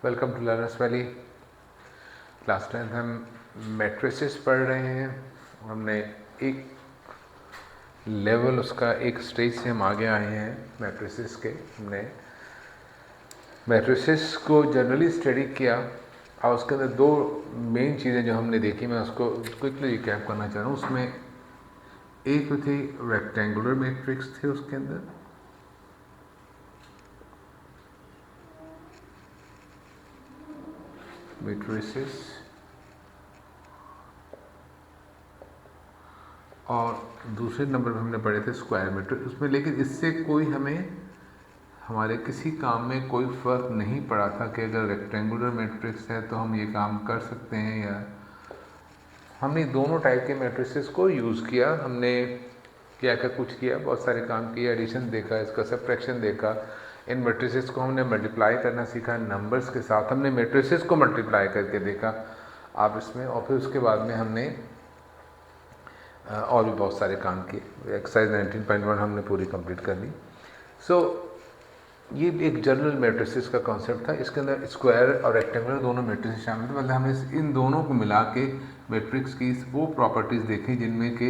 Welcome to Learners Valley. Class 10 हम matrices पढ़ रहे हैं। हमने एक लेवल उसका एक स्टेज से हम आगे आए हैं मैट्रिसेस के। हमने मैट्रिसेस को जनरली स्टडी किया और उसके अंदर दो मेन चीज़ें जो हमने देखी, मैं उसको क्विकली रिकैप करना चाह रहा हूँ। उसमें एक तो थी रेक्टेंगुलर मैट्रिक्स थे उसके अंदर, मैट्रिसेस, और दूसरे नंबर पर हमने पढ़े थे स्क्वायर मैट्रिक्स उसमें। लेकिन इससे कोई हमारे किसी काम में कोई फ़र्क नहीं पड़ा था कि अगर रेक्टेंगुलर मैट्रिक्स है तो हम ये काम कर सकते हैं या। हमने दोनों टाइप के मैट्रिसेस को यूज़ किया। हमने क्या क्या कुछ किया, बहुत सारे काम किए। एडिशन देखा, इसका सब्ट्रैक्शन देखा। इन मैट्रिसेस को हमने मल्टीप्लाई करना सीखा नंबर्स के साथ। हमने मैट्रिसेस को मल्टीप्लाई करके देखा आप इसमें, और फिर उसके बाद में हमने और भी बहुत सारे काम किए। एक्सरसाइज 19.1 हमने पूरी कंप्लीट कर ली। ये एक जनरल मैट्रिसेस का कॉन्सेप्ट था। इसके अंदर स्क्वायर और रेक्टेंगुलर दोनों मैट्रिसेस शामिल थे। मतलब हमने इन दोनों को मिला के मैट्रिक्स की वो प्रॉपर्टीज़ देखी जिनमें कि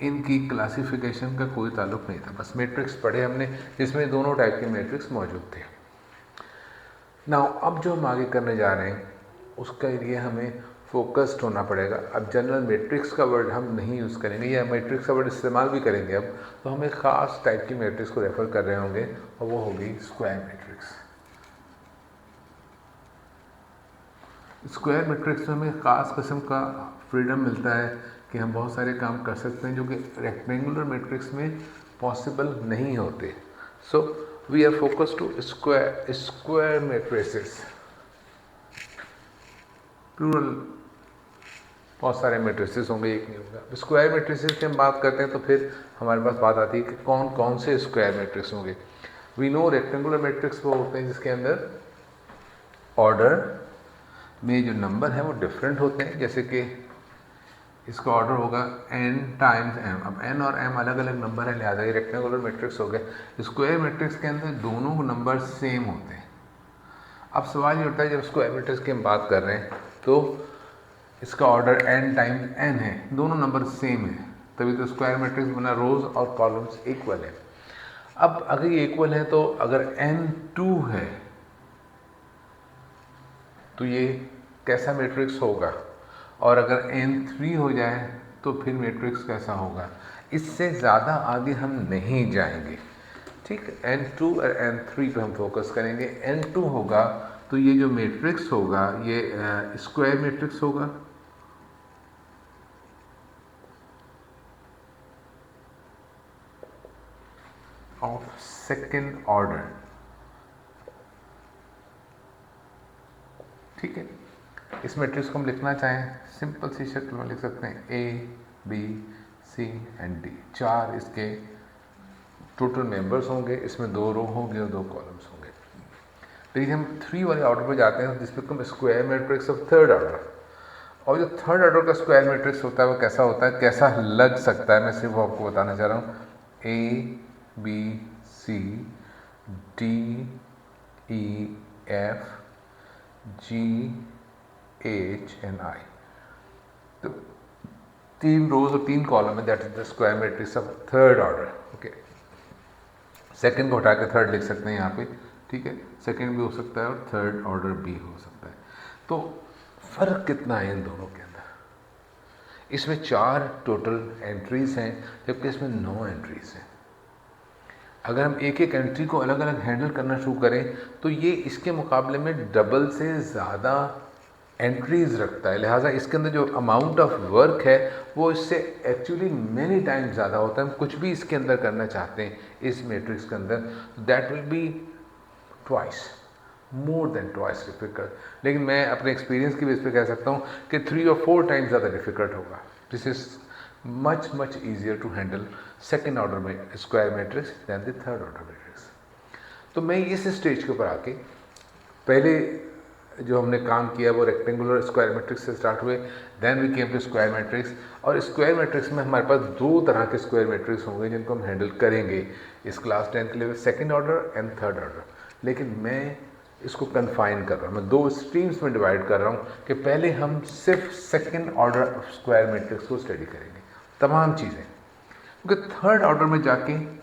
इनकी क्लासिफिकेशन का कोई ताल्लुक नहीं था। बस मैट्रिक्स पढ़े हमने जिसमें दोनों टाइप के मैट्रिक्स मौजूद थे। नाउ अब जो हम आगे करने जा रहे हैं उसके लिए हमें फोकस्ड होना पड़ेगा। अब जनरल मैट्रिक्स का वर्ड हम नहीं यूज़ करेंगे, या मैट्रिक्स का वर्ड इस्तेमाल भी करेंगे अब, तो हम एक ख़ास टाइप की मैट्रिक्स को रेफ़र कर रहे होंगे और वो होगी स्क्वायर मैट्रिक्स। स्क्वायर मैट्रिक्स में हमें ख़ास किस्म का फ्रीडम मिलता है कि हम बहुत सारे काम कर सकते हैं जो कि रेक्टेंगुलर मैट्रिक्स में पॉसिबल नहीं होते। So we are focused to square matrices, plural. बहुत सारे मैट्रिसेस होंगे, एक नहीं होगा। स्क्वायर मैट्रिसेस की हम बात करते हैं तो फिर हमारे पास बात आती है कि कौन कौन से स्क्वायर मैट्रिक्स होंगे। वी नो रेक्टेंगुलर मैट्रिक्स वो होते हैं जिसके अंदर ऑर्डर में जो नंबर है वो डिफरेंट होते हैं। जैसे कि इसका ऑर्डर होगा n टाइम्स m। अब n और m अलग अलग नंबर है, लिहाजा ये रेक्टेंगुलर मैट्रिक्स हो गए। स्क्वायर मैट्रिक्स के अंदर दोनों नंबर सेम होते हैं। अब सवाल ये उठता है, जब स्क्वायर मैट्रिक्स की हम बात कर रहे हैं तो इसका ऑर्डर n टाइम्स n है, दोनों नंबर सेम है, तभी तो स्क्वायर मैट्रिक्स बना। रोज और कॉलम्स इक्वल है। अब अगर ये इक्वल है तो अगर n 2 है तो ये कैसा मैट्रिक्स होगा, और अगर n 3 हो जाए तो फिर मैट्रिक्स कैसा होगा। इससे ज़्यादा आगे हम नहीं जाएंगे, ठीक। n2 और n3 पे हम फोकस करेंगे। n2 होगा तो ये जो मैट्रिक्स होगा ये स्क्वायर मैट्रिक्स होगा। ऑफ सेकेंड ऑर्डर, ठीक है। इस मैट्रिक्स को हम लिखना चाहें सिंपल सी शक्ल में लिख सकते हैं A, B, C and D। 4 इसके टोटल मेंबर्स होंगे, इसमें 2 रो होंगे और 2 कॉलम्स होंगे। लेकिन हम 3 वाले ऑर्डर पर जाते हैं जिसमें हम square matrix of third order. और जो थर्ड ऑर्डर का स्क्वायर मैट्रिक्स होता है वो कैसा होता है, कैसा लग सकता है, मैं सिर्फ आपको बताना चाह रहा हूँ। A, B, C, D, E, F, G, H and I। तो 3 रोज और 3 कॉलम है, that is the square matrix of third order. Okay, second को हटा के थर्ड लिख सकते हैं यहाँ पे, ठीक है। सेकंड भी हो सकता है और थर्ड ऑर्डर भी हो सकता है। तो फ़र्क कितना है इन दोनों के अंदर? इसमें 4 टोटल एंट्रीज हैं जबकि इसमें 9 एंट्रीज हैं। अगर हम एक एक एंट्री को अलग अलग हैंडल करना शुरू करें तो ये इसके मुकाबले में डबल से ज़्यादा एंट्रीज रखता है। लिहाजा इसके अंदर जो अमाउंट ऑफ वर्क है वो इससे एक्चुअली मैनी टाइम्स ज़्यादा होता है। हम कुछ भी इसके अंदर करना चाहते हैं इस मैट्रिक्स के अंदर, that will be twice, more than twice difficult. लेकिन मैं अपने एक्सपीरियंस की बेस पे कह सकता हूँ कि 3 और 4 टाइम्स ज़्यादा डिफिकल्ट होगा। This is much easier to handle second order में square matrix than the third order matrix. तो मैं इस स्टेज के ऊपर आके पहले जो हमने काम किया वो रेक्टेंगुलर स्क्वायर मैट्रिक्स से स्टार्ट हुए, then we came to square matrix. और स्क्वायर मैट्रिक्स में हमारे पास 2 तरह के स्क्वायर मैट्रिक्स होंगे जिनको हम हैंडल करेंगे इस क्लास 10 के लिए, second order and third order. लेकिन मैं इसको कन्फाइन कर रहा हूँ, मैं दो स्ट्रीम्स में डिवाइड कर रहा हूँ कि पहले हम सिर्फ सेकेंड ऑर्डर स्क्वायर मैट्रिक्स को स्टडी करेंगे तमाम चीज़ें, क्योंकि थर्ड ऑर्डर में जाके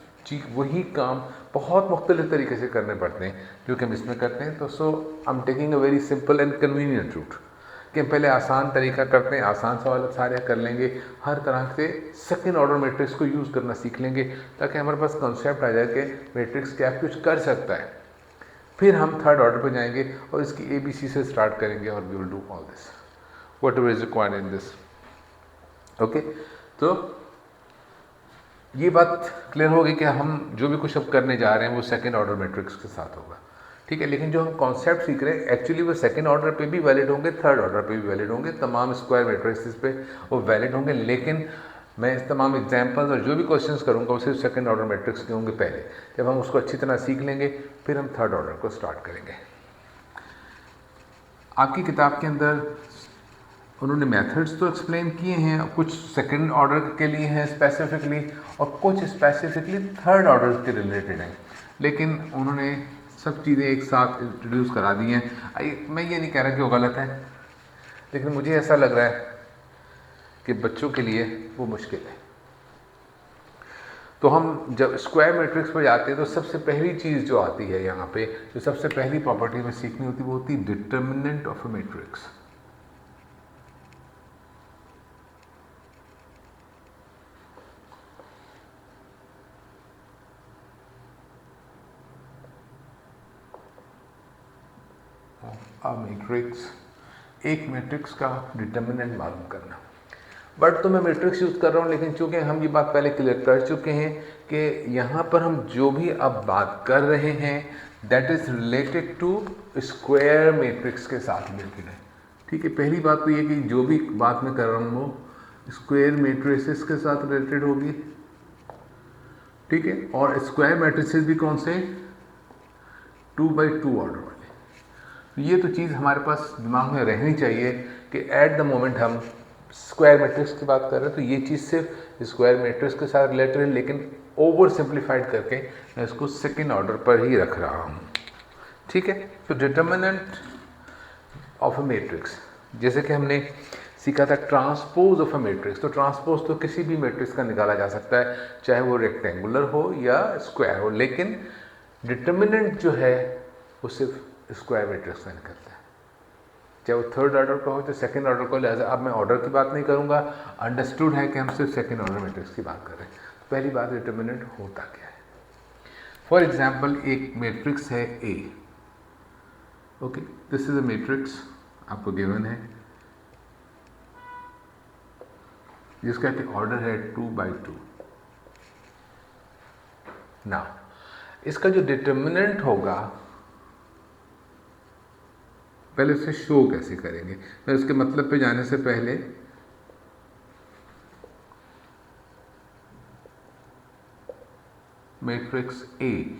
वही काम बहुत मुख्तलिफ तरीके से करने पड़ते हैं जो कि हम इसमें करते हैं। तो so I am taking a very simple and convenient route कि हम पहले आसान तरीका करते हैं, आसान सवाल सारे कर लेंगे, हर तरह से सेकेंड ऑर्डर मैट्रिक्स को यूज़ करना सीख लेंगे ताकि हमारे पास कॉन्सेप्ट आ जाए कि मैट्रिक्स क्या कुछ कर सकता है। फिर हम थर्ड ऑर्डर पर जाएंगे और इसकी ABC से स्टार्ट करेंगे और we will do all this whatever is required in this. Okay, तो ये बात क्लियर होगी कि हम जो भी कुछ अब करने जा रहे हैं वो सेकेंड ऑर्डर मैट्रिक्स के साथ होगा, ठीक है। लेकिन जो हम कॉन्सेप्ट सीख रहे हैं एक्चुअली वो सेकेंड ऑर्डर पे भी वैलिड होंगे, थर्ड ऑर्डर पे भी वैलिड होंगे, तमाम स्क्वायर मैट्रिक्स पे वो वैलिड होंगे। लेकिन मैं इस तमाम एग्जाम्पल्स और जो भी क्वेश्चंस करूँगा वो सिर्फ सेकेंड ऑर्डर मैट्रिक्स के होंगे पहले। जब हम उसको अच्छी तरह सीख लेंगे फिर हम थर्ड ऑर्डर को स्टार्ट करेंगे। आपकी किताब के अंदर उन्होंने मेथड्स तो एक्सप्लेन किए हैं, कुछ सेकंड ऑर्डर के लिए हैं स्पेसिफिकली और कुछ स्पेसिफिकली थर्ड ऑर्डर के रिलेटेड हैं, लेकिन उन्होंने सब चीज़ें एक साथ इंट्रोड्यूस करा दी हैं। मैं ये नहीं कह रहा कि वो गलत है, लेकिन मुझे ऐसा लग रहा है कि बच्चों के लिए वो मुश्किल है। तो हम जब स्क्वायर मैट्रिक्स पर जाते हैं तो सबसे पहली चीज़ जो आती है यहाँ पे, जो सबसे पहली प्रॉपर्टी हमें सीखनी होती है वो होती है determinant of a matrix. Matrix, एक मैट्रिक्स का डिटर्मिनेंट मालूम करना। बट तो मैं मैट्रिक्स यूज़ कर रहा हूँ, लेकिन चूंकि हम ये बात पहले क्लियर कर चुके हैं कि यहाँ पर हम जो भी अब बात कर रहे हैं that is related to square matrix के साथ रिलेटेड है, ठीक है। पहली बात तो ये कि जो भी बात मैं कर रहा हूँ वो स्क्वायर मैट्रिसेस के साथ रिलेटेड होगी, ठीक है। और स्क्वायर मैट्रिसेस भी कौन से, 2x2 ऑर्डर वाले। ये तो चीज़ हमारे पास दिमाग में रहनी चाहिए कि एट द मोमेंट हम स्क्वायर मैट्रिक्स की बात कर रहे हैं तो ये चीज़ सिर्फ स्क्वायर मैट्रिक्स के साथ रिलेटेड है, लेकिन ओवर सिंप्लीफाइड करके मैं इसको सेकेंड ऑर्डर पर ही रख रहा हूँ, ठीक है। तो डिटर्मिनेंट ऑफ अ मैट्रिक्स, जैसे कि हमने सीखा था ट्रांसपोज ऑफ अ मैट्रिक्स, तो ट्रांसपोज तो किसी भी मैट्रिक्स का निकाला जा सकता है, चाहे वो रेक्टेंगुलर हो या स्क्वायर हो, लेकिन डिटर्मिनेंट जो है वो सिर्फ स्क्वायर मैट्रिक्स का निकलता है, चाहे वो थर्ड ऑर्डर का हो तो सेकंड ऑर्डर को। लिहाजा अब मैं ऑर्डर की बात नहीं करूंगा, अंडरस्टूड है कि हम सिर्फ सेकंड ऑर्डर मैट्रिक्स की बात कर रहे हैं। तो पहली बात डिटर्मिनेंट होता क्या है। फॉर एग्जांपल एक मैट्रिक्स है A, okay, this is a matrix आपको गिवन है जिसका कि ऑर्डर है 2x2। ना इसका जो डिटर्मिनेंट होगा पहले उसे शो कैसे करेंगे, मैं उसके मतलब पे जाने से पहले मैट्रिक्स ए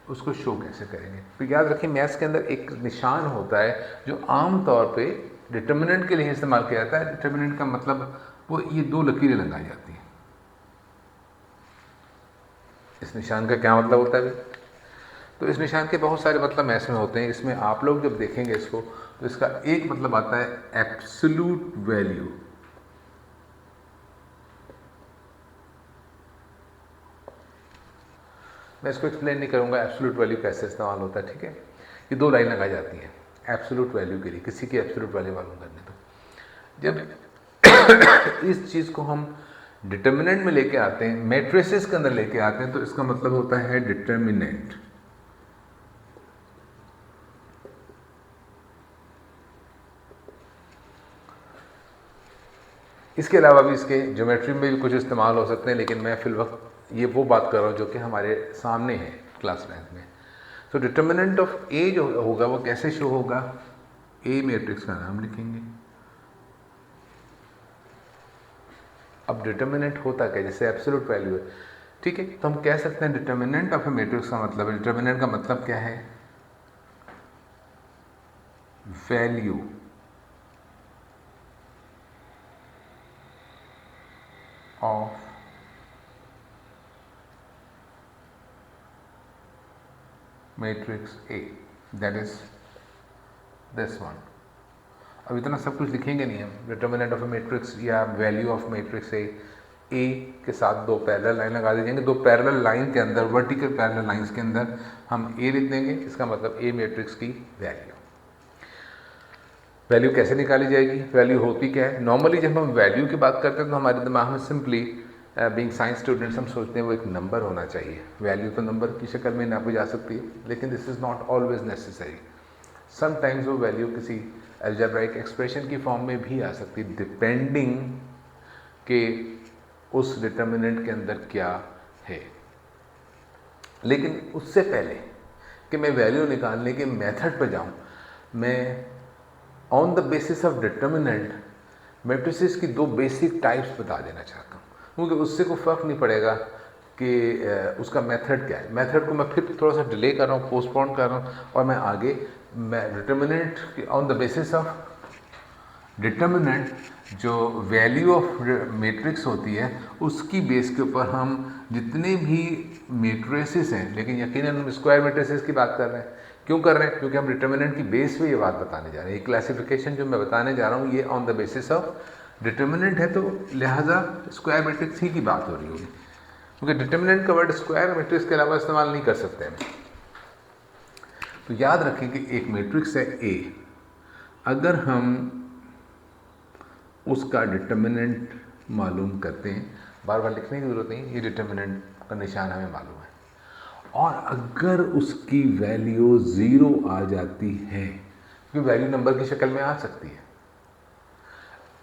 उसको शो कैसे करेंगे। तो याद रखिए मैथ्स के अंदर एक निशान होता है जो आम तौर पे डिटर्मिनेंट के लिए इस्तेमाल किया जाता है। डिटर्मिनेंट का मतलब वो ये दो लकीरें लगाई जाती हैं। इस निशान का क्या मतलब होता है? तो इस निशान के बहुत सारे मतलब मैथ्स में होते हैं। इसमें आप लोग जब देखेंगे इसको तो इसका एक मतलब आता है एब्सोल्यूट वैल्यू। मैं इसको एक्सप्लेन नहीं करूंगा एब्सोल्यूट वैल्यू कैसे इस्तेमाल होता है, ठीक है। ये दो लाइन लगाई जाती हैं एब्सोल्यूट वैल्यू के लिए, किसी की एब्सोल्यूट वैल्यू मालूम करने दो। जब इस चीज़ को हम डिटर्मिनेंट में लेके आते हैं, मैट्रिसेस के अंदर लेके आते हैं, तो इसका मतलब होता है डिटर्मिनेंट। इसके अलावा भी इसके ज्योमेट्री में भी कुछ इस्तेमाल हो सकते हैं, लेकिन मैं फिल वक्त ये वो बात कर रहा हूँ जो कि हमारे सामने है क्लास 9 में। तो डिटर्मिनेंट ऑफ ए जो होगा वो कैसे शो होगा, ए मैट्रिक्स का नाम लिखेंगे। अब डिटर्मिनेंट होता क्या, जैसे एब्सोल्यूट वैल्यू है, ठीक है। तो हम कह सकते हैं डिटर्मिनेंट ऑफ ए मैट्रिक्स का मतलब, डिटर्मिनेंट का मतलब क्या है, value of matrix A, that is this one. अब इतना सब कुछ लिखेंगे नहीं हम, डिटर्मिनेंट ऑफ ए मैट्रिक्स या वैल्यू ऑफ मैट्रिक्स ए के साथ दो पैरेलल लाइन लगा दीजिएंगे, दो पैरेलल लाइन के अंदर, वर्टिकल पैरेलल लाइंस के अंदर हम ए लिख देंगे, इसका मतलब ए मैट्रिक्स की वैल्यू कैसे निकाली जाएगी, वैल्यू होती क्या है। नॉर्मली जब हम वैल्यू की बात करते हैं तो हमारे दिमाग में सिंपली बीइंग साइंस स्टूडेंट्स हम सोचते हैं वो एक नंबर होना चाहिए, वैल्यू तो नंबर की शक्ल में नापी जा सकती है, लेकिन this is not always necessary. Sometimes वो वैल्यू किसी अलजेब्राइक एक्सप्रेशन की फॉर्म में भी आ सकती है, डिपेंडिंग कि उस डिटर्मिनेंट के अंदर क्या है। लेकिन उससे पहले कि मैं वैल्यू निकालने के मेथड पर जाऊं, मैं on the basis of determinant matrices की दो बेसिक टाइप्स बता देना चाहता हूँ, क्योंकि उससे कोई फ़र्क नहीं पड़ेगा कि उसका मेथड क्या है। मेथड को मैं फिर थोड़ा सा डिले कर रहा हूँ, पोस्टपोन कर रहा हूँ, और मैं आगे मैं determinant on the basis of determinant जो वैल्यू ऑफ मैट्रिक्स होती है उसकी बेस के ऊपर हम जितने भी मैट्रिसेस हैं, लेकिन यकीनन हम स्क्वायर मैट्रिसेस की बात कर रहे हैं। क्यों कर रहे हैं? क्योंकि हम डिटर्मिनेंट की बेस पे ये बात बताने जा रहे हैं। ये क्लासिफिकेशन जो मैं बताने जा रहा हूँ ये on the basis of determinant है, तो लिहाजा स्क्वायर मैट्रिक्स ही की बात हो रही होगी, क्योंकि डिटर्मिनेंट का वर्ड स्क्वायर मैट्रिक्स के अलावा इस्तेमाल नहीं कर सकते हैं। तो याद रखें कि एक मैट्रिक्स है ए, अगर हम उसका डिटर्मिनेंट मालूम करते हैं, बार बार लिखने की ज़रूरत नहीं, ये डिटर्मिनेंट का निशान हमें मालूम है, और अगर उसकी वैल्यू 0 आ जाती है, क्योंकि वैल्यू नंबर की शक्ल में आ सकती है।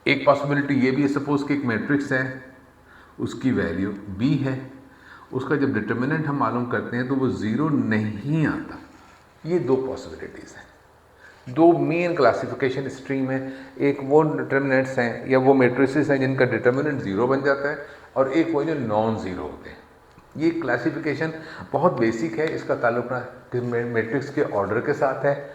एक पॉसिबिलिटी ये भी है, सपोज कि एक मैट्रिक्स है, उसकी वैल्यू b है, उसका जब डिटर्मिनेंट हम मालूम करते हैं तो वो 0 नहीं आता। ये दो पॉसिबिलिटीज़ हैं, दो मेन क्लासिफिकेशन स्ट्रीम है। एक वो डिटर्मिनेंट्स हैं या वो मैट्रिसेस हैं जिनका डिटर्मिनेंट 0 बन जाता है, और एक वो जो नॉन ज़ीरो होते हैं। ये क्लासिफिकेशन बहुत बेसिक है, इसका ताल्लुक ना मैट्रिक्स के ऑर्डर के साथ है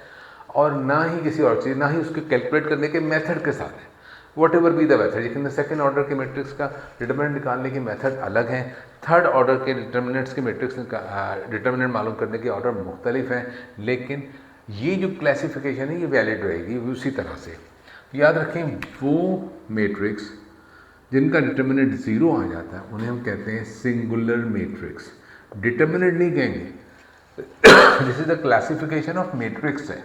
और ना ही किसी और चीज़, ना ही उसके कैलकुलेट करने के मेथड के साथ है। What ever be the method, लेकिन सेकेंड ऑर्डर के मैट्रिक्स का डिटर्मिनेंट निकालने के मेथड अलग हैं, थर्ड ऑर्डर के डिटर्मिनेंट्स के मैट्रिक्स का डिटर्मिनेंट मालूम करने के ऑर्डर मुख्तलिफ हैं, लेकिन ये जो क्लासिफिकेशन है ये वैलिड रहेगी उसी तरह से। याद रखें, वो मैट्रिक्स जिनका डिटर्मिनेंट 0 आ जाता है उन्हें हम कहते हैं सिंगुलर मैट्रिक्स, डिटर्मिनेंट नहीं कहेंगे। This is the classification of matrix है।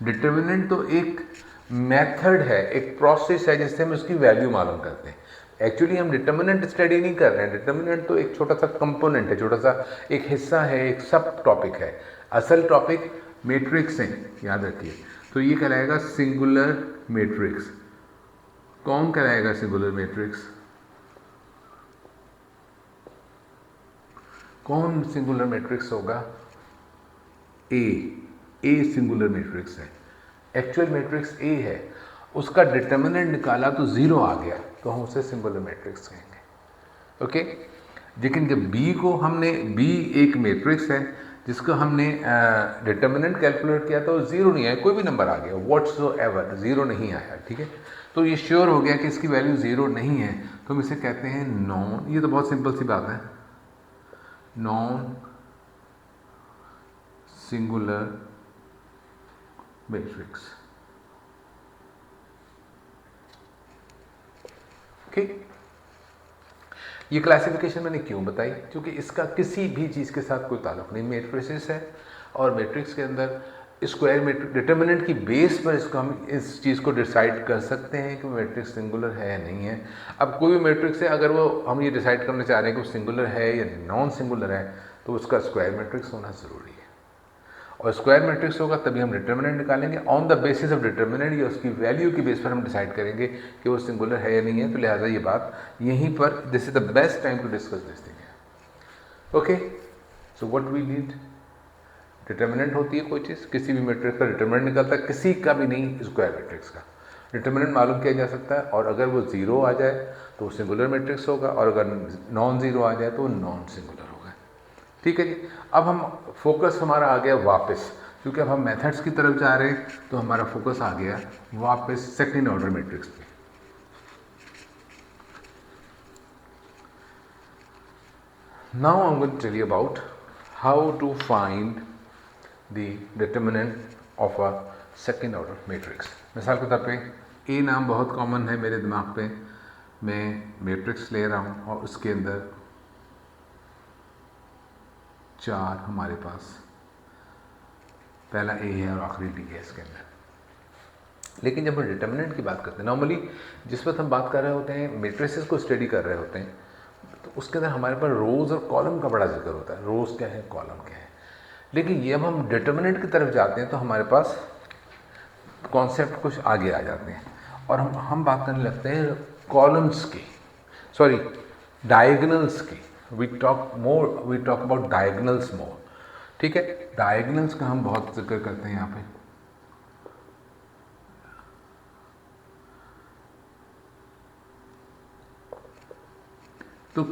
डिटर्मिनेंट तो एक मेथड है, एक प्रोसेस है जिससे हम उसकी वैल्यू मालूम करते हैं। एक्चुअली हम डिटर्मिनेंट स्टडी नहीं कर रहे हैं, डिटर्मिनेंट तो एक छोटा सा कंपोनेंट है, छोटा सा एक हिस्सा है, एक सब टॉपिक है। असल टॉपिक मैट्रिक्स हैं, याद रखिए। तो ये कहलाएगा सिंगुलर मैट्रिक्स। कौन कहलाएगा सिंगुलर मैट्रिक्स? कौन सिंगुलर मैट्रिक्स होगा? ए सिंगुलर मैट्रिक्स है। एक्चुअल मैट्रिक्स ए है, उसका डिटर्मिनेंट निकाला तो 0 आ गया, तो हम उसे सिंगुलर मैट्रिक्स कहेंगे। ओके, लेकिन जब बी को हमने, बी एक मैट्रिक्स है जिसको हमने डिटर्मिनेंट कैलकुलेट किया तो 0 नहीं आया, कोई भी नंबर आ गया, व्हाट्सोएवर 0 नहीं आया, ठीक है। तो ये श्योर हो गया कि इसकी वैल्यू 0 नहीं है, तो हम इसे कहते हैं नॉन, ये तो बहुत सिंपल सी बात है, नॉन सिंगुलर मैट्रिक्स। ठीक, ये क्लासिफिकेशन मैंने क्यों बताई? क्योंकि इसका किसी भी चीज़ के साथ कोई ताल्लुक नहीं, मैट्रिसेस है और मैट्रिक्स के अंदर स्क्वायर मैट्रिक्स डिटर्मिनेंट की बेस पर इसको हम इस चीज़ को डिसाइड कर सकते हैं कि मैट्रिक्स सिंगुलर है या नहीं है। अब कोई भी मैट्रिक्स है, अगर वो हम ये डिसाइड करना चाह रहे हैं कि वो सिंगुलर है या नॉन सिंगुलर है, तो उसका स्क्वायर मैट्रिक्स होना ज़रूरी है, और स्क्वायर मैट्रिक्स होगा तभी हम डिटर्मिनेंट निकालेंगे। On the basis of determinant या उसकी वैल्यू की बेस पर हम डिसाइड करेंगे कि वो सिंगुलर है या नहीं है। तो लिहाजा ये बात यहीं पर, this is the best time to discuss this thing. Okay, so what we need, determinant होती है कोई चीज़, किसी भी मैट्रिक्स का डिटर्मिनेंट निकलता है, किसी का भी नहीं, स्क्वायर मैट्रिक्स का डिटर्मिनेंट मालूम किया जा सकता है, और अगर वो 0 आ जाए तो वो सिंगुलर मैट्रिक्स होगा, और अगर नॉन 0 आ जाए तो वो नॉन सिंगुलर होगा। ठीक है जी। अब हम फोकस हमारा आ गया वापस, क्योंकि अब हम मेथड्स की तरफ जा रहे हैं, तो हमारा फोकस आ गया वापस सेकंड ऑर्डर मैट्रिक्स पे। Now I am going to tell you about how to find the determinant of a second order matrix. मिसाल के तौर पे ए नाम बहुत कॉमन है मेरे दिमाग पे, मैं मैट्रिक्स ले रहा हूँ और उसके अंदर 4 हमारे पास, पहला ए है और आखिरी डी है इसके अंदर। लेकिन जब हम डिटर्मिनेंट की बात करते हैं, नॉर्मली जिस वक्त हम बात कर रहे होते हैं मैट्रिसेस को स्टडी कर रहे होते हैं, तो उसके अंदर हमारे पास रोज़ और कॉलम का बड़ा जिक्र होता है, रोज़ क्या है कॉलम क्या है। लेकिन ये अब हम डिटर्मिनेंट की तरफ जाते हैं तो हमारे पास कॉन्सेप्ट कुछ आगे आ जाते हैं और हम बात करने लगते हैं कॉलम्स की, सॉरी डायगनल्स की। वी टॉक अबाउट डायगनल्स मोर, ठीक है। डायगनल्स का हम बहुत जिक्र करते हैं यहाँ पे। तो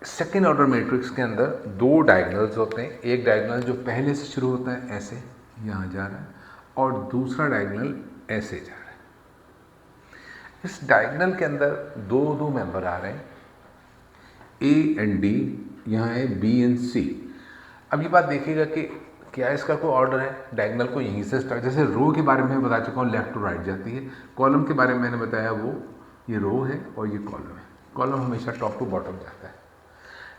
सेकेंड ऑर्डर मैट्रिक्स के अंदर 2 डायगनल्स होते हैं। एक डायगनल जो पहले से शुरू होता है ऐसे यहाँ जा रहा है, और दूसरा डायगनल ऐसे जा रहा है। इस डायगनल के अंदर 2 मेंबर आ रहे हैं, ए एंड डी, यहाँ है बी एंड सी। अब ये बात देखिएगा कि क्या इसका कोई ऑर्डर है, डायगनल को यहीं से स्टार्ट, जैसे रो के बारे में मैं बता चुका हूँ लेफ्ट टू राइट जाती है, कॉलम के बारे में मैंने बताया वो ये रो है और ये कॉलम है, कॉलम हमेशा टॉप टू बॉटम जाता है।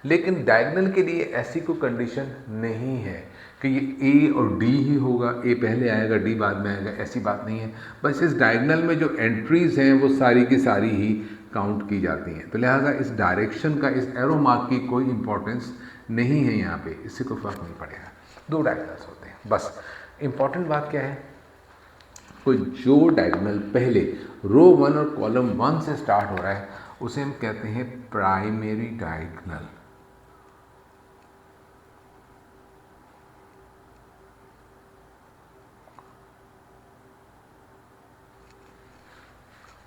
लेकिन डायगनल के लिए ऐसी कोई कंडीशन नहीं है कि ये ए और डी ही होगा, ए पहले आएगा डी बाद में आएगा, ऐसी बात नहीं है। बस इस डायगनल में जो एंट्रीज हैं वो सारी की सारी ही काउंट की जाती हैं। तो लिहाजा इस डायरेक्शन का, इस एरो मार्क की कोई इंपॉर्टेंस नहीं है यहाँ पे, इससे कोई फर्क नहीं पड़ेगा। 2 डायगनल्स होते हैं बस। इंपॉर्टेंट बात क्या है, कोई जो डायगनल पहले रो 1 और कॉलम 1 से स्टार्ट हो रहा है उसे हम कहते हैं प्राइमरी डायगनल।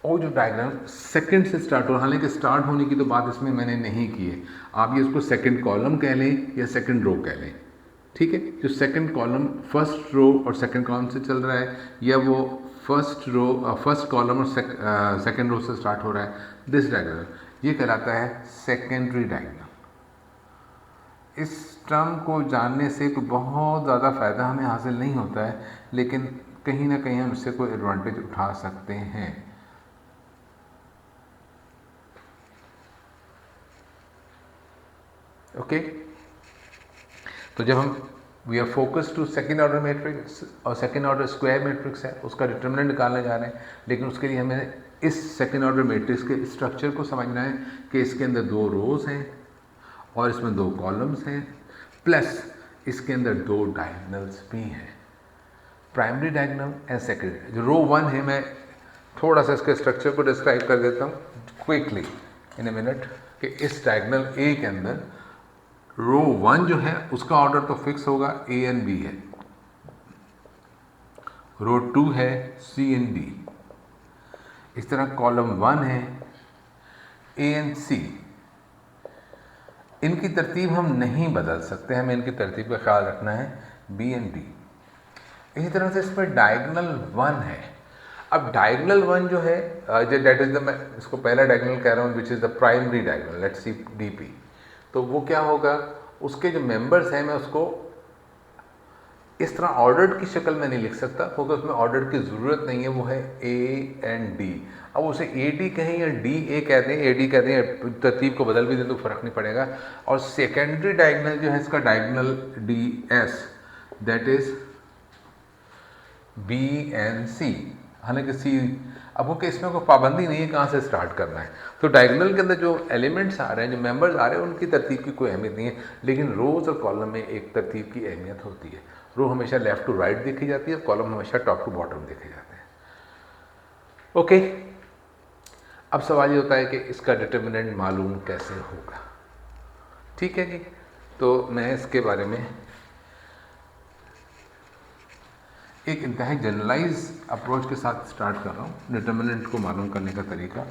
और जो डायग्राम सेकंड से स्टार्ट हो, हालांकि स्टार्ट होने की तो बात इसमें मैंने नहीं की है, आप ये उसको सेकंड कॉलम कह लें या सेकंड रो कह लें, ठीक है। जो सेकंड कॉलम फर्स्ट रो और सेकंड कॉलम से चल रहा है, या वो फर्स्ट कॉलम और सेकंड रो से स्टार्ट हो रहा है, दिस डायग्राम ये कहलाता है सेकेंडरी डायग्राम। इस टर्म को जानने से कोई बहुत ज़्यादा फ़ायदा हमें हासिल नहीं होता है, लेकिन कहीं ना कहीं हम इससे कोई एडवांटेज उठा सकते हैं। ओके तो जब हम we are focus to second order matrix और सेकेंड ऑर्डर स्क्वायर मैट्रिक्स है, उसका डिटर्मिनेंट निकालने जा रहे हैं, लेकिन उसके लिए हमें इस सेकेंड ऑर्डर मैट्रिक्स के स्ट्रक्चर को समझना है कि इसके अंदर 2 रोज हैं और इसमें 2 कॉलम्स हैं, प्लस इसके अंदर 2 डायगनल्स भी हैं, प्राइमरी डायगनल एंड सेकेंडरी। जो रो 1 है, मैं थोड़ा सा इसके स्ट्रक्चर को डिस्क्राइब कर देता हूँ क्विकली इन ए मिनट, कि इस डायगनल ए के अंदर रो 1 जो है उसका ऑर्डर तो फिक्स होगा, ए एंड बी है। रो 2 है सी एंड डी। इस तरह कॉलम 1 है ए एंड सी। इनकी तरतीब हम नहीं बदल सकते, हमें इनकी तरतीब का ख्याल रखना है, बी एंड डी। इसी तरह से इस पर डायगनल 1 है। अब डायगनल 1 जो है दैट इज द, मैं इसको पहला डायगनल कह रहा हूँ, which is the primary diagonal, let's see DP. तो वो क्या होगा, उसके जो मेंबर्स हैं मैं उसको इस तरह ऑर्डर्ड की शक्ल में नहीं लिख सकता, क्योंकि उसमें ऑर्डर की ज़रूरत नहीं है, वो है ए एंड डी। अब उसे ए डी कहें या डी ए कहते हैं, ए डी कहते हैं, तरतीब को बदल भी दें तो फ़र्क नहीं पड़ेगा। और सेकेंडरी डायगनल जो है इसका diagonal D S, that is B and C. हालांकि सी, अब वो कि इसमें कोई पाबंदी नहीं है कहाँ से स्टार्ट करना है। तो डायगोनल के अंदर जो एलिमेंट्स आ रहे हैं, जो मेंबर्स आ रहे हैं, उनकी तरतीब की कोई अहमियत नहीं है, लेकिन रोज़ और कॉलम में एक तरतीब की अहमियत होती है। रो हमेशा लेफ़्ट टू राइट देखी जाती है, कॉलम हमेशा टॉप टू बॉटम देखे जाते हैं। ओके, अब सवाल ये होता है कि इसका डिटर्मिनेंट मालूम कैसे होगा। ठीक है जी, तो मैं इसके बारे में एक इंतहाई जनरलाइज अप्रोच के साथ स्टार्ट कर रहा हूँ। डिटर्मिनेंट को मालूम करने का तरीका,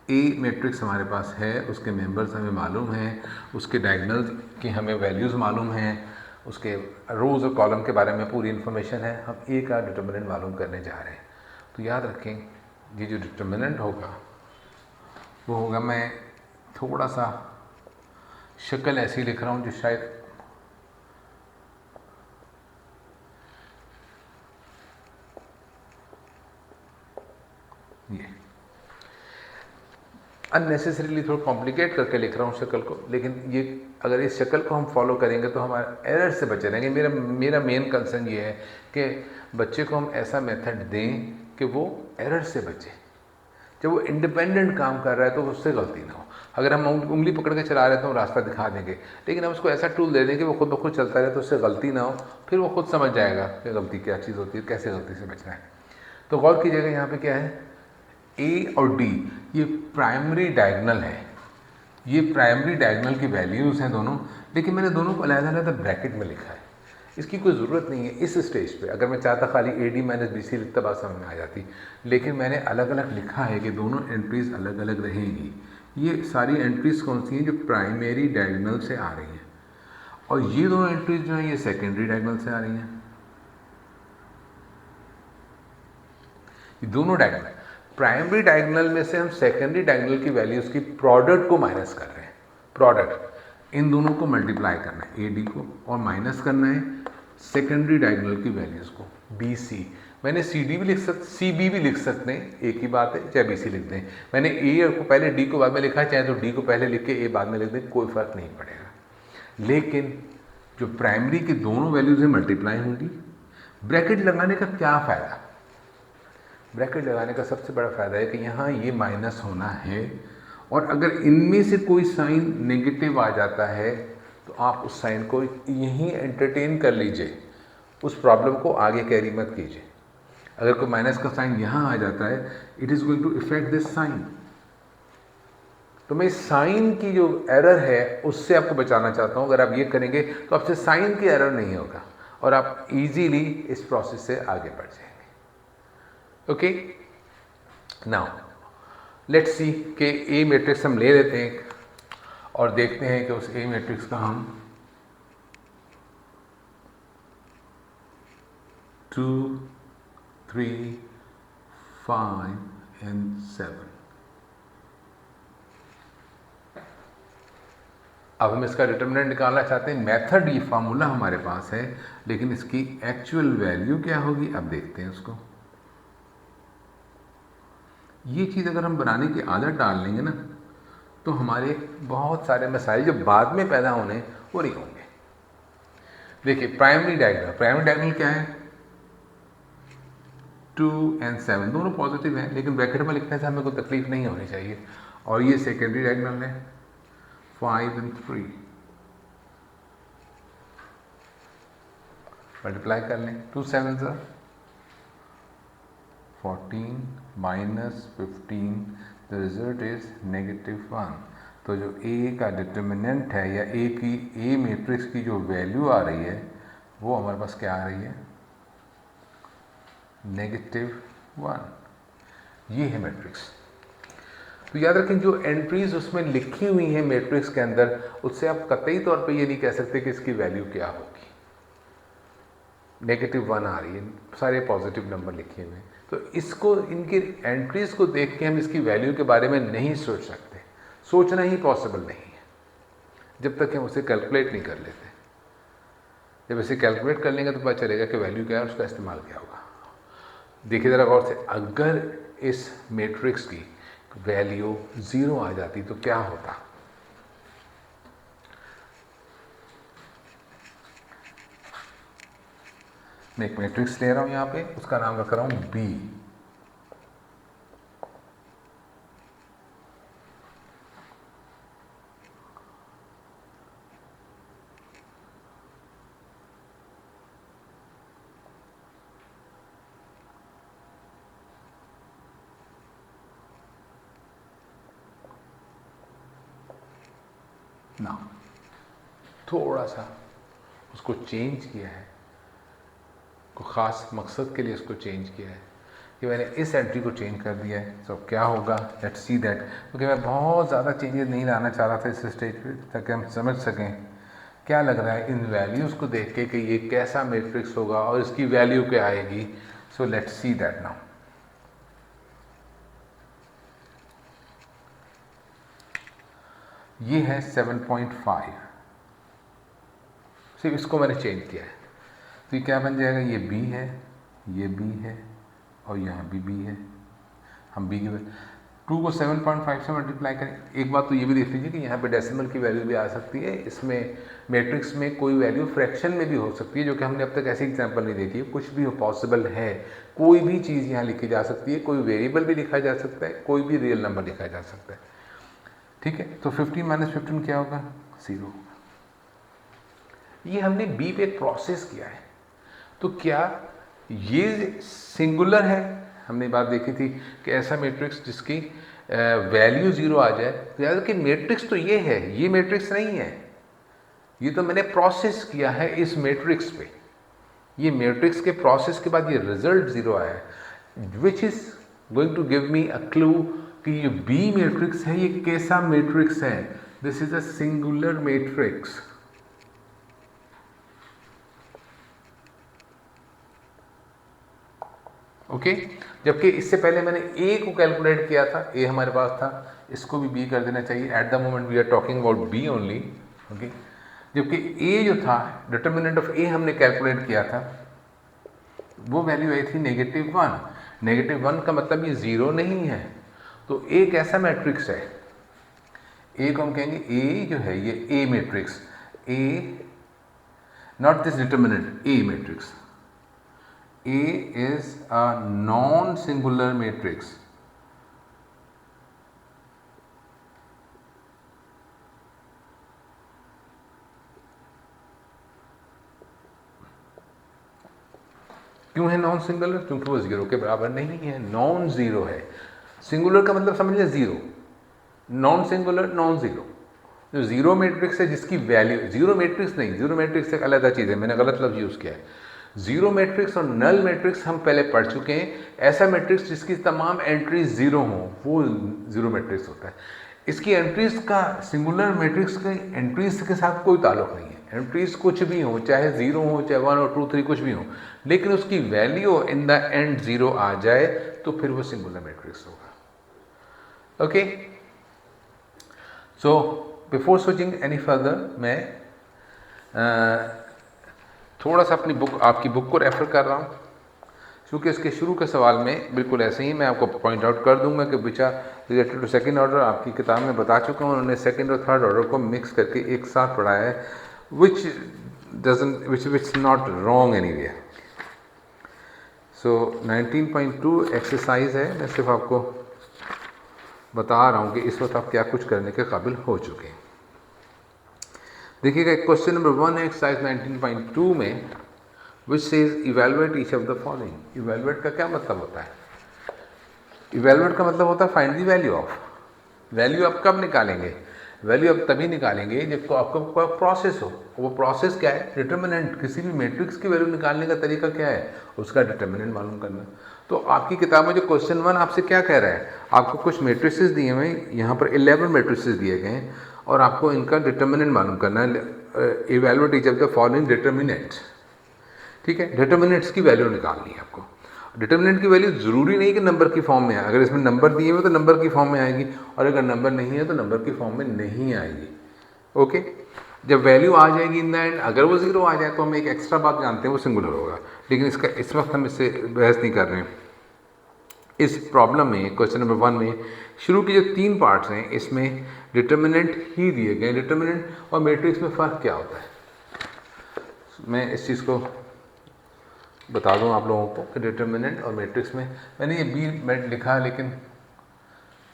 ए मैट्रिक्स हमारे पास है, उसके मेंबर्स हमें मालूम हैं, उसके डायगोनल्स की हमें वैल्यूज़ मालूम हैं, उसके रोज़ और कॉलम के बारे में पूरी इन्फॉर्मेशन है, हम ए का डिटर्मिनेंट मालूम करने जा रहे हैं। तो याद रखें, ये जो डिटर्मिनेंट होगा वो होगा, मैं थोड़ा सा शक्ल ऐसी लिख रहा हूँ जो शायद ये अननेसेसरीली थोड़ा कॉम्प्लिकेट करके लिख रहा हूँ शक्ल को, लेकिन ये अगर इस शक्ल को हम फॉलो करेंगे तो हमारा एरर से बचे रहेंगे। मेरा मेन कंसर्न ये है कि बच्चे को हम ऐसा मेथड दें कि वो एरर से बचे। जब वो इंडिपेंडेंट काम कर रहा है तो उससे गलती ना हो। अगर हम उंगली पकड़ के चला रहे हैं तो हम रास्ता दिखा देंगे, लेकिन हम उसको ऐसा टूल दे दें कि वो खुद ब खुद चलता रहे तो उससे गलती ना हो, फिर वो खुद समझ जाएगा कि गलती क्या चीज़ होती है, कैसे गलती से बचना है। तो गौर कीजिएगा यहाँ पे क्या है, ए और डी ये प्राइमरी डायगोनल है, ये प्राइमरी डायगोनल की वैल्यूज़ हैं दोनों, लेकिन मैंने दोनों को अलग-अलग ब्रैकेट में लिखा है। इसकी कोई ज़रूरत नहीं है इस स्टेज पे। अगर मैं चाहता खाली A D minus B C लिखता बात समझ में आ जाती, लेकिन मैंने अलग अलग लिखा है कि दोनों एंट्रीज अलग अलग रहेंगी। ये सारी एंट्रीज कौन सी हैं, जो प्राइमरी डायगोनल से आ रही हैं, और ये दोनों एंट्रीज जो हैं ये सेकेंडरी डायगोनल से आ रही हैं। ये दोनों डायगोनल, प्राइमरी डायगोनल में से हम सेकेंडरी डायगोनल की वैल्यूज़ की प्रोडक्ट को माइनस कर रहे हैं। प्रोडक्ट इन दोनों को मल्टीप्लाई करना है, ए डी को, और माइनस करना है सेकेंडरी डायगोनल की वैल्यूज़ को, बी सी। मैंने सी डी भी लिख सकते, सी बी भी लिख सकते हैं, एक ही बात है, चाहे बी सी लिख दें। मैंने ए को पहले डी को बाद में लिखा है, चाहे तो डी को पहले लिख के ए बाद में लिख दें, कोई फ़र्क नहीं पड़ेगा। लेकिन जो प्राइमरी की दोनों वैल्यूज़ हैं मल्टीप्लाई होंगी। ब्रैकेट लगाने का क्या फ़ायदा, ब्रैकेट लगाने का सबसे बड़ा फ़ायदा है कि यहाँ ये माइनस होना है, और अगर इनमें से कोई साइन नेगेटिव आ जाता है तो आप उस साइन को यहीं एंटरटेन कर लीजिए, उस प्रॉब्लम को आगे कैरी मत कीजिए। अगर कोई माइनस का साइन यहाँ आ जाता है, it is going to effect this sign. तो मैं इस साइन की जो एरर है उससे आपको बचाना चाहता हूँ। अगर आप ये करेंगे तो आपसे साइन की एरर नहीं होगा और आप इजीली इस प्रोसेस से आगे बढ़ जाएंगे। ओके, नाउ लेट्स सी कि ए मैट्रिक्स हम ले लेते हैं और देखते हैं कि उस ए मैट्रिक्स का हम 2, 3, 5 and 7। अब हम इसका डिटरमिनेंट निकालना चाहते हैं। मेथड ये फार्मूला हमारे पास है, लेकिन इसकी एक्चुअल वैल्यू क्या होगी अब देखते हैं उसको। ये चीज़ अगर हम बनाने की आदत डाल लेंगे ना, तो हमारे बहुत सारे मसाइल जो बाद में पैदा होने वो नहीं होंगे। देखिए प्राइमरी डायगोनल क्या है, 2 and 7 दोनों पॉजिटिव हैं, लेकिन ब्रैकेट में लिखने से हमें कोई तकलीफ नहीं होनी चाहिए। और ये सेकेंडरी डायगोनल है 5 and 3, मल्टीप्लाई कर लें, 2 7 14 minus 15, द रिजल्ट इज -1। तो जो ए का डिटर्मिनेंट है या ए मैट्रिक्स की जो वैल्यू आ रही है वो हमारे पास क्या आ रही है, -1। ये है मैट्रिक्स। तो याद रखें जो एंट्रीज उसमें लिखी हुई हैं मैट्रिक्स के अंदर, उससे आप कतई तौर पे ये नहीं कह सकते कि इसकी वैल्यू क्या होगी। -1 आ रही है, सारे पॉजिटिव नंबर लिखे हुए हैं, तो इसको, इनकी एंट्रीज को देख के हम इसकी वैल्यू के बारे में नहीं सोच सकते। सोचना ही पॉसिबल नहीं है जब तक हम उसे कैलकुलेट नहीं कर लेते। जब इसे कैलकुलेट कर लेंगे तो पता चलेगा कि वैल्यू क्या है, उसका इस्तेमाल क्या होगा। देखिए ज़रा गौर से, अगर इस मैट्रिक्स की वैल्यू 0 आ जाती तो क्या होता। मैं एक मैट्रिक्स ले रहा हूं यहां पे, उसका नाम रख रहा हूं बी। ना थोड़ा सा उसको चेंज किया है, को ख़ास मकसद के लिए उसको चेंज किया है कि मैंने इस एंट्री को चेंज कर दिया है। तो क्या होगा, लेट्स सी दैट। क्योंकि मैं बहुत ज़्यादा चेंजेस नहीं लाना चाह रहा था इस स्टेज पे, ताकि हम समझ सकें क्या लग रहा है इन वैल्यूज़ को देख के कि ये कैसा मैट्रिक्स होगा और इसकी वैल्यू क्या आएगी। So let's see that now. ये है 7.5, सिर्फ इसको मैंने चेंज किया है। तो ये क्या बन जाएगा, ये बी है, ये बी है और यहाँ भी बी है। हम b की 2 को 7.5 से मल्टीप्लाई करें। एक बात तो ये भी देख लीजिए कि यहाँ पे डेसिमल की वैल्यू भी आ सकती है, इसमें मैट्रिक्स में कोई वैल्यू फ्रैक्शन में भी हो सकती है, जो कि हमने अब तक ऐसी एग्जांपल नहीं देखी है। कुछ भी पॉसिबल है, कोई भी चीज़ यहाँ लिखी जा सकती है, कोई वेरिएबल भी लिखा जा सकता है, कोई भी रियल नंबर लिखा जा सकता है। ठीक है, तो 15 माइनस 15 क्या होगा? 0 होगा। ये हमने बी पे एक प्रोसेस किया है, तो क्या ये सिंगुलर है? हमने बात देखी थी कि ऐसा मैट्रिक्स जिसकी वैल्यू 0 आ जाए, तो याद कि मैट्रिक्स तो ये है, ये मैट्रिक्स नहीं है, ये तो मैंने प्रोसेस किया है इस मैट्रिक्स पे। ये मैट्रिक्स के प्रोसेस के बाद ये रिजल्ट 0 आया है, which is going to give me a clue कि ये बी मैट्रिक्स है, ये कैसा मैट्रिक्स है? This is a singular matrix. Okay, जबकि इससे पहले मैंने ए को कैलकुलेट किया था, ए हमारे पास था, इसको भी बी कर देना चाहिए। At the moment we are talking about B only. Okay, जबकि ए जो था, डिटर्मिनेंट ऑफ ए हमने कैलकुलेट किया था, वो वैल्यू आई थी -1। -1 का मतलब ये 0 नहीं है, तो ए कैसा मैट्रिक्स है? ए को हम कहेंगे, ए जो है ये A matrix, A not this determinant, A matrix. A is a non-singular matrix. क्यों है नॉन सिंगुलर? क्योंकि वो 0 के बराबर नहीं है, नॉन ज़ीरो है। सिंगुलर का मतलब समझ लें 0, नॉन सिंगुलर नॉन ज़ीरो। जो ज़ीरो मैट्रिक्स है जिसकी वैल्यू, ज़ीरो मैट्रिक्स नहीं, ज़ीरो मैट्रिक्स एक अलग चीज़ है, मैंने गलत लफ्ज़ यूज़ किया है। ज़ीरो मैट्रिक्स और नल मैट्रिक्स हम पहले पढ़ चुके हैं। ऐसा मैट्रिक्स जिसकी तमाम एंट्रीज 0 हों, वो ज़ीरो मैट्रिक्स होता है। इसकी एंट्रीज का, सिंगुलर मैट्रिक्स के एंट्रीज के साथ कोई ताल्लुक नहीं है। एंट्रीज कुछ भी हो, चाहे 0 हो, चाहे 1 और 2 3 कुछ भी हो, लेकिन उसकी वैल्यू इन द एंड 0 आ जाए तो फिर वो सिंगुलर मैट्रिक्स होगा। Okay, so before switching any further, मैं थोड़ा सा अपनी बुक, आपकी बुक को रेफ़र कर रहा हूँ, क्योंकि इसके शुरू के सवाल में बिल्कुल ऐसे ही मैं आपको पॉइंट आउट कर दूंगा कि बच्चा रिलेटेड टू सेकंड ऑर्डर आपकी किताब में बता चुका हूँ। उन्होंने सेकंड और थर्ड ऑर्डर को मिक्स करके एक साथ पढ़ाया है, which not wrong anywhere. So 19.2 exercise है, मैं सिर्फ आपको बता रहा हूँ कि इस वक्त आप क्या कुछ करने के काबिल हो चुके हैं। देखिएगा, क्वेश्चन नंबर 1 है एक्सरसाइज 19.2 में, which says evaluate each of the following. Evaluate का क्या मतलब होता है? इवेलुएट का मतलब होता है find the value of. Value आप कब निकालेंगे? वैल्यू आप तभी निकालेंगे जब आपका प्रोसेस हो। वो प्रोसेस क्या है? डिटर्मिनेंट। किसी भी मैट्रिक्स की वैल्यू निकालने का तरीका क्या है? उसका डिटर्मिनेंट मालूम करना। तो आपकी किताब में जो क्वेश्चन 1 आपसे क्या कह रहा है, आपको कुछ मैट्रिसेस दिए हुए हैं, यहाँ पर 11 मैट्रिसेस दिए गए हैं और आपको इनका डिटर्मिनेंट मालूम करना है। Evaluate each of the following determinants. ठीक है, डिटर्मिनेंट्स की वैल्यू निकालनी है आपको। डिटर्मिनेंट की वैल्यू ज़रूरी नहीं कि नंबर की फॉर्म में है। अगर इसमें नंबर दिए हुए तो नंबर की फॉर्म में आएगी, और अगर नंबर नहीं है तो नंबर की फॉर्म में नहीं आएगी। ओके, जब वैल्यू आ जाएगी इन द एंड, अगर वो 0 आ जाए तो हम एक एक्स्ट्रा बात जानते हैं, वो सिंगुलर होगा। लेकिन इसका इस वक्त हम इससे बहस नहीं कर रहे हैं। इस प्रॉब्लम में, क्वेश्चन नंबर 1 में शुरू के जो 3 पार्ट्स हैं, इसमें डिटर्मिनेंट ही दिए गए। डिटर्मिनेंट और मैट्रिक्स में फ़र्क क्या होता है, मैं इस चीज़ को बता दूं आप लोगों को कि डिटर्मिनेंट और मैट्रिक्स में, मैंने ये बी मेड लिखा, लेकिन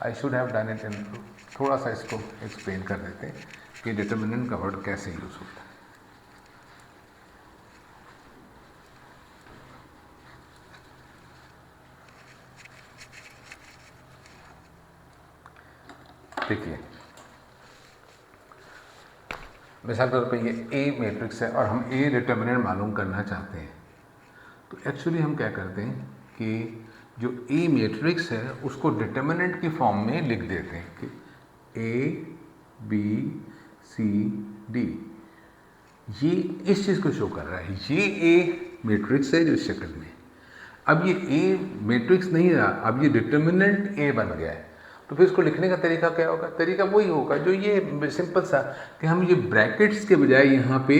I should have done it in, थोड़ा सा इसको एक्सप्लेन कर देते हैं कि डिटर्मिनेंट का वर्ड कैसे यूज़ होता है। देखिए, मिसाल के तौर पे ये ए मैट्रिक्स है और हम ए डिटर्मिनेंट मालूम करना चाहते हैं, तो एक्चुअली हम क्या करते हैं कि जो ए मैट्रिक्स है उसको डिटर्मिनेंट की फॉर्म में लिख देते हैं कि ए बी सी डी। ये इस चीज़ को शो कर रहा है, ये ए मैट्रिक्स है जो इस शक्ल में। अब ये ए मैट्रिक्स नहीं रहा, अब ये डिटर्मिनेंट ए बन गया है। तो फिर इसको लिखने का तरीका क्या होगा? तरीका वही होगा जो ये सिंपल सा, कि हम ये ब्रैकेट्स के बजाय यहाँ पे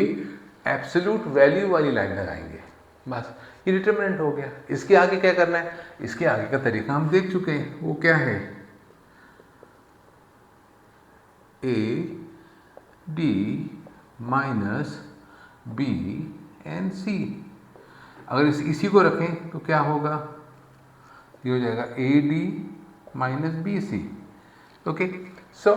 एब्सोल्यूट वैल्यू वाली लाइन लगाएंगे। बस ये डिटर्मिनेंट हो गया। इसके आगे क्या करना है, इसके आगे का तरीका हम देख चुके हैं, वो क्या है, A D minus B and C. अगर इसी को रखें तो क्या होगा, ये हो जाएगा A D minus B C. Okay, so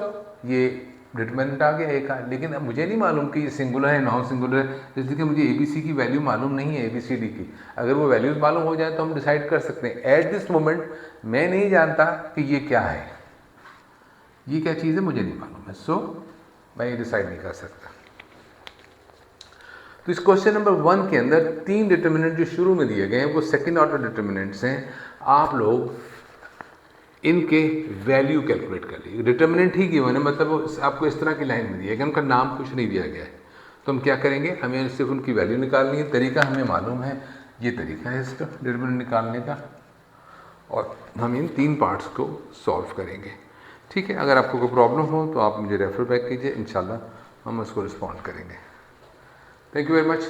ये डिटरमिनेंट आ गया ए का। लेकिन अब मुझे नहीं मालूम कि ये सिंगुलर है नॉन सिंगुलर है, जैसे कि मुझे ए बी सी की वैल्यू मालूम नहीं है, ए बी सी डी की। अगर वो वैल्यूज मालूम हो जाए तो हम डिसाइड कर सकते हैं। एट दिस मोमेंट मैं नहीं जानता कि ये क्या है, ये क्या चीज़ है मुझे नहीं मालूम है, सो मैं ये डिसाइड नहीं कर सकता। तो इस क्वेश्चन नंबर 1 के अंदर 3 डिटर्मिनेंट जो शुरू में दिए गए हैं वो सेकेंड ऑर्डर डिटर्मिनेंट्स हैं। आप लोग इनके वैल्यू कैलकुलेट कर लीजिए। डिटर्मिनेंट ही गिवन है, मतलब आपको इस तरह की लाइन में दिया गया, उनका नाम कुछ नहीं दिया गया है। तो हम क्या करेंगे, हमें सिर्फ उनकी वैल्यू निकालनी है। तरीका हमें मालूम है, ये तरीका है इसका डिटर्मिनेंट निकालने का, और हम इन 3 पार्ट्स को सॉल्व करेंगे। ठीक है, अगर आपको कोई प्रॉब्लम हो तो आप मुझे रेफर बैक कीजिए, इंशाल्लाह हम उसको रिस्पॉन्ड करेंगे। Thank you very much.